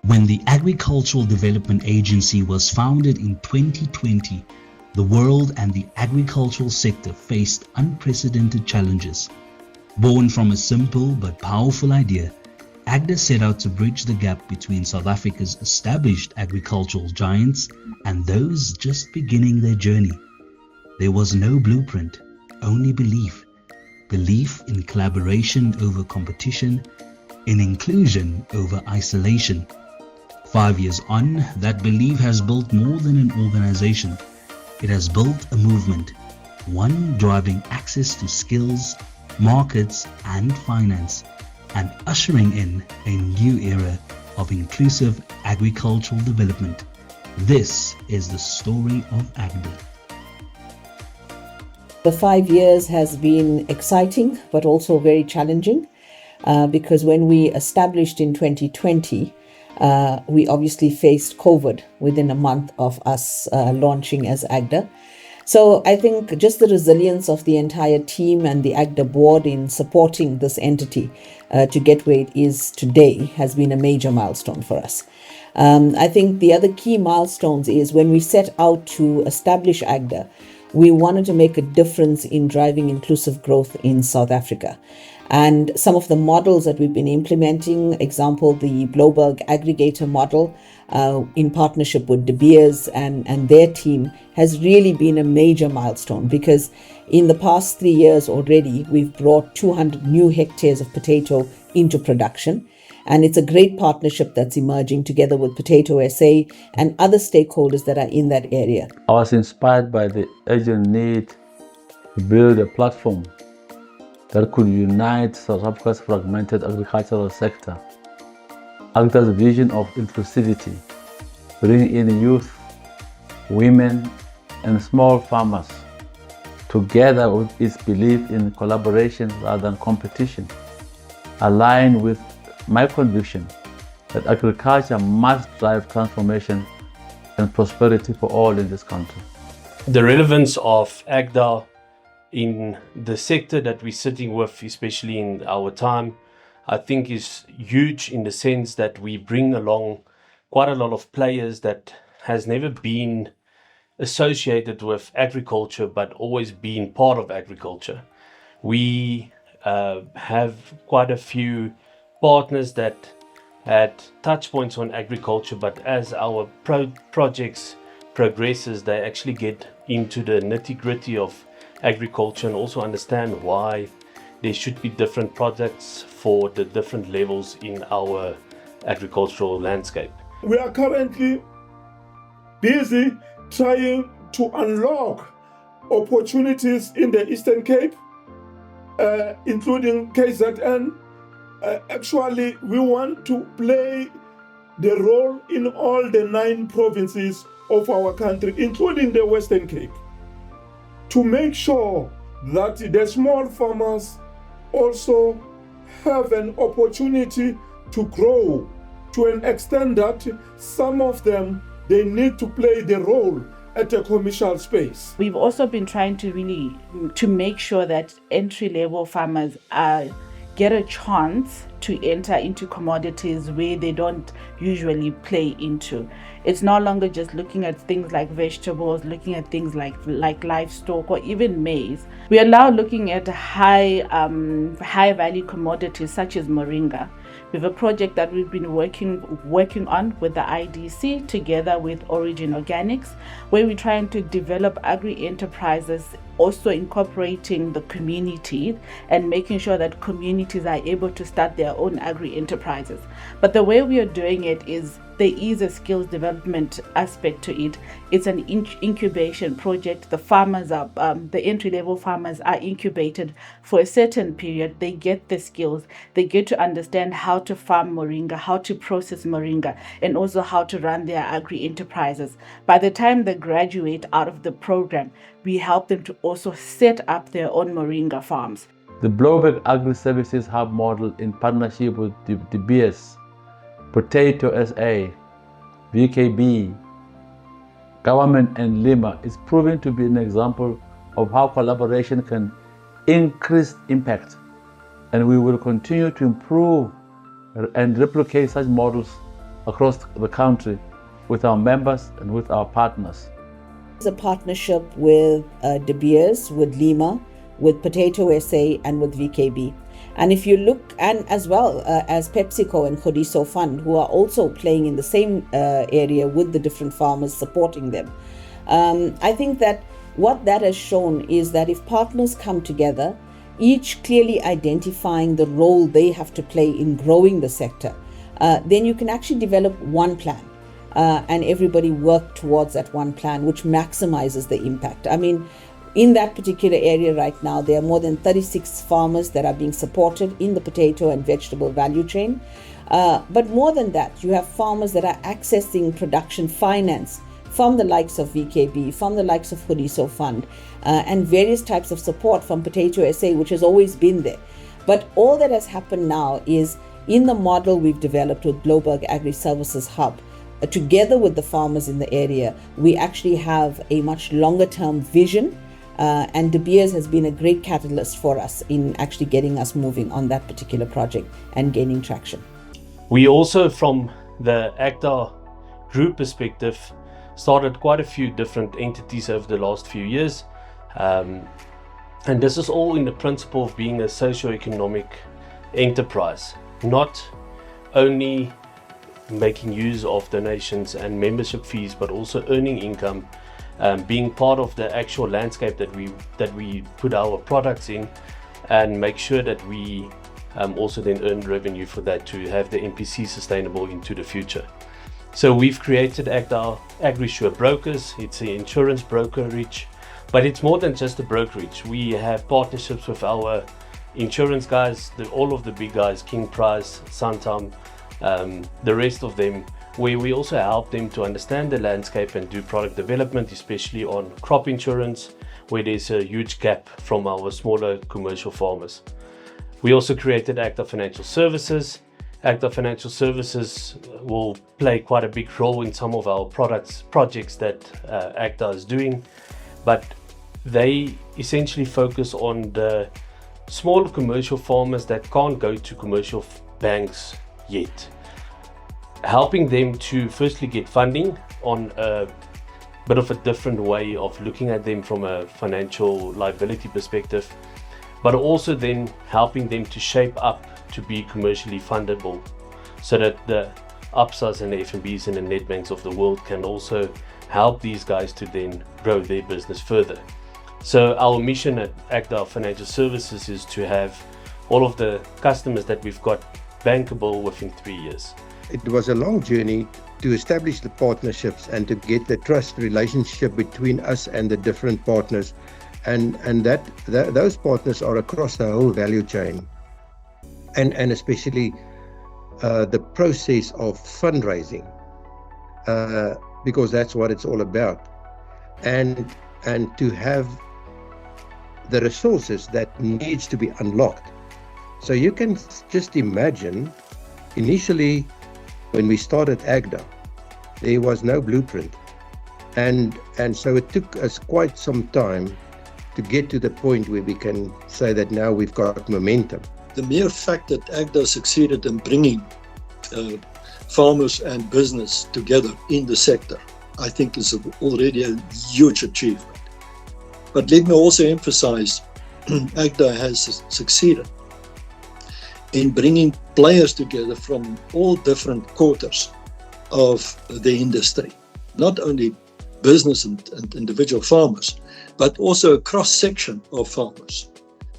When the Agricultural Development Agency was founded in 2020, the world and the agricultural sector faced unprecedented challenges. Born from a simple but powerful idea, AGDA set out to bridge the gap between South Africa's established agricultural giants and those just beginning their journey. There was no blueprint, only belief. Belief in collaboration over competition, in inclusion over isolation. 5 years on, that belief has built more than an organization. It has built a movement, one driving access to skills, markets and finance, and ushering in a new era of inclusive agricultural development. This is the story of AGDA. The 5 years has been exciting but also very challenging because when we established in 2020, we obviously faced COVID within a month of us launching as AGDA. So I think just the resilience of the entire team and the AGDA board in supporting this entity to get where it is today has been a major milestone for us. I think the other key milestones is when we set out to establish AGDA, we wanted to make a difference in driving inclusive growth in South Africa. And some of the models that we've been implementing, example, the Bloberg aggregator model in partnership with De Beers and their team has really been a major milestone because in the past 3 years already, we've brought 200 new hectares of potato into production. And it's a great partnership that's emerging together with Potato SA and other stakeholders that are in that area. I was inspired by the urgent need to build a platform that could unite South Africa's fragmented agricultural sector. AGDA's vision of inclusivity, bringing in youth, women, and small farmers, together with its belief in collaboration rather than competition, aligned with my conviction that agriculture must drive transformation and prosperity for all in this country. The relevance of AGDA in the sector that we're sitting with, especially in our time, I think is huge in the sense that we bring along quite a lot of players that has never been associated with agriculture but always been part of agriculture. We have quite a few partners that had touch points on agriculture, but as our projects progresses, they actually get into the nitty-gritty of agriculture and also understand why there should be different products for the different levels in our agricultural landscape. We are currently busy trying to unlock opportunities in the Eastern Cape, including KZN. Actually, we want to play the role in all the 9 provinces of our country, including the Western Cape, to make sure that the small farmers also have an opportunity to grow to an extent that some of them, they need to play the role at a commercial space. We've also been trying to make sure that entry-level farmers get a chance to enter into commodities where they don't usually play into. It's no longer just looking at things like vegetables, looking at things like livestock or even maize. We are now looking at high value commodities such as moringa. We have a project that we've been working on with the IDC together with Origin Organics, where we're trying to develop agri-enterprises, also incorporating the community and making sure that communities are able to start their own agri-enterprises. But the way we are doing it is there is a skills development aspect to it. It's an incubation project. The farmers are, the entry-level farmers are incubated for a certain period. They get the skills. They get to understand how to farm moringa, how to process moringa, and also how to run their agri-enterprises. By the time they graduate out of the program, we help them to also set up their own moringa farms. The Bloberg Agri-Services Hub model in partnership with De Beers, Potato SA, VKB, government and Lima is proving to be an example of how collaboration can increase impact, and we will continue to improve and replicate such models across the country with our members and with our partners. It's a partnership with De Beers, with Lima, with Potato SA and with VKB. And if you look, and as well as PepsiCo and Khodiso Fund, who are also playing in the same area with the different farmers supporting them. I think that what that has shown is that if partners come together, each clearly identifying the role they have to play in growing the sector, then you can actually develop one plan and everybody work towards that one plan, which maximizes the impact. I mean, in that particular area right now, there are more than 36 farmers that are being supported in the potato and vegetable value chain. But more than that, you have farmers that are accessing production finance from the likes of VKB, from the likes of Khodiso Fund, and various types of support from Potato SA, which has always been there. But all that has happened now is in the model we've developed with Global Agri-Services Hub, together with the farmers in the area, we actually have a much longer term vision. And De Beers has been a great catalyst for us in actually getting us moving on that particular project and gaining traction. We also, from the AGDA group perspective, started quite a few different entities over the last few years. And this is all in the principle of being a socio-economic enterprise, not only making use of donations and membership fees, but also earning income, being part of the actual landscape that we put our products in, and make sure that we also then earn revenue for that to have the NPC sustainable into the future. So we've created AGDA AgriSure Brokers. It's an insurance brokerage, but it's more than just a brokerage. We have partnerships with our insurance guys, all of the big guys, King Price, Santam, the rest of them, where we also help them to understand the landscape and do product development, especially on crop insurance, where there's a huge gap from our smaller commercial farmers. We also created AGDA Financial Services. AGDA Financial Services will play quite a big role in some of our projects that AGDA is doing, but they essentially focus on the small commercial farmers that can't go to commercial banks yet, helping them to firstly get funding on a bit of a different way of looking at them from a financial liability perspective, but also then helping them to shape up to be commercially fundable, so that the ABSAs and the FNBs and the Nedbanks of the world can also help these guys to then grow their business further. So our mission at AGDA Financial Services is to have all of the customers that we've got bankable within 3 years. It was a long journey to establish the partnerships and to get the trust relationship between us and the different partners, and those partners are across the whole value chain, and especially the process of fundraising, because that's what it's all about, and to have the resources that needs to be unlocked. So you can just imagine, initially when we started AGDA, there was no blueprint, and so it took us quite some time to get to the point where we can say that now we've got momentum. The mere fact that AGDA succeeded in bringing farmers and business together in the sector, I think is already a huge achievement. But let me also emphasize, AGDA has succeeded in bringing players together from all different quarters of the industry, not only business and individual farmers, but also a cross-section of farmers.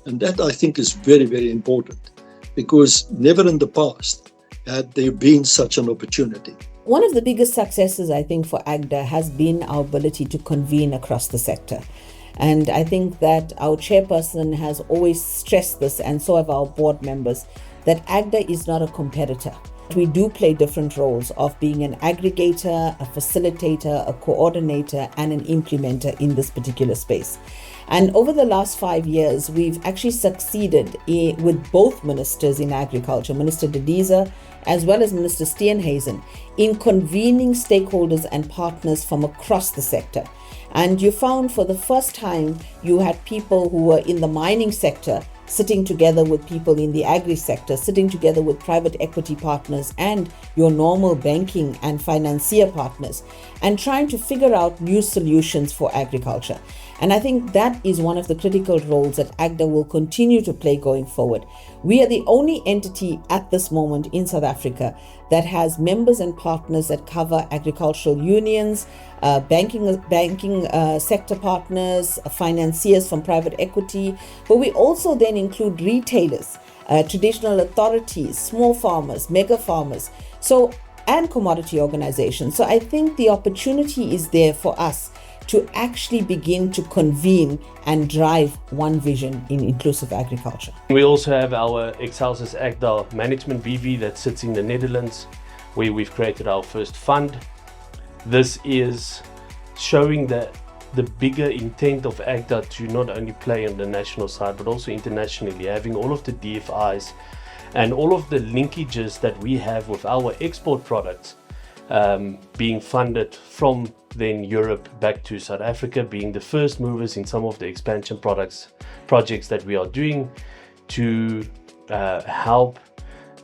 And that, I think, is very, very important, because never in the past had there been such an opportunity. One of the biggest successes, I think, for AGDA has been our ability to convene across the sector. And I think that our chairperson has always stressed this, and so have our board members, that AGDA is not a competitor. We do play different roles of being an aggregator, a facilitator, a coordinator, and an implementer in this particular space. And over the last 5 years, we've actually succeeded with both ministers in agriculture, Minister Dediza as well as Minister Steenhuisen, in convening stakeholders and partners from across the sector. And you found for the first time you had people who were in the mining sector sitting together with people in the agri sector, sitting together with private equity partners and your normal banking and financier partners, and trying to figure out new solutions for agriculture. And I think that is one of the critical roles that AGDA will continue to play going forward. We are the only entity at this moment in South Africa that has members and partners that cover agricultural unions, banking sector partners, financiers from private equity, but we also then include retailers, traditional authorities, small farmers, mega farmers, and commodity organizations. So I think the opportunity is there for us to actually begin to convene and drive one vision in inclusive agriculture. We also have our Excelsis AGDA Management BV that sits in the Netherlands, where we've created our first fund. This is showing the bigger intent of AGDA to not only play on the national side, but also internationally, having all of the DFIs and all of the linkages that we have with our export products being funded from then Europe back to South Africa, being the first movers in some of the expansion projects that we are doing to help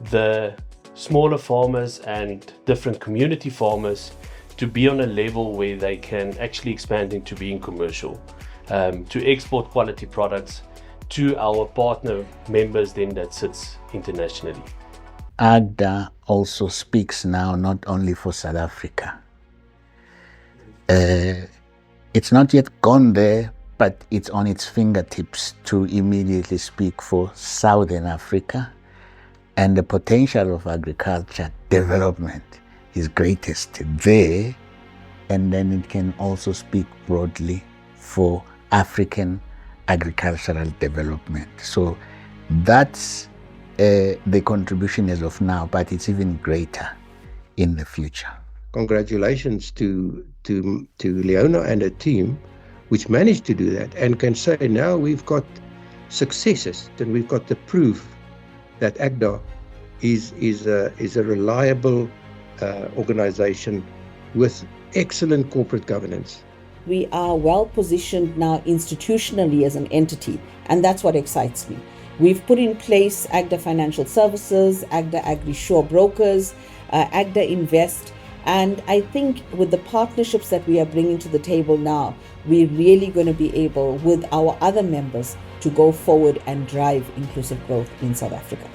the smaller farmers and different community farmers to be on a level where they can actually expand into being commercial, to export quality products to our partner members then that sits internationally. AGDA also speaks now not only for South Africa. It's not yet gone there, but it's on its fingertips to immediately speak for Southern Africa, and the potential of agriculture development is greatest there, and then it can also speak broadly for African agricultural development. So that's the contribution as of now, but it's even greater in the future. Congratulations to Leona and her team, which managed to do that and can say now we've got successes and we've got the proof that AGDA is a reliable organization with excellent corporate governance. We are well positioned now institutionally as an entity, and that's what excites me. We've put in place AGDA Financial Services, AGDA AgriSure Brokers, AGDA Invest, and I think with the partnerships that we are bringing to the table now, we're really going to be able, with our other members, to go forward and drive inclusive growth in South Africa.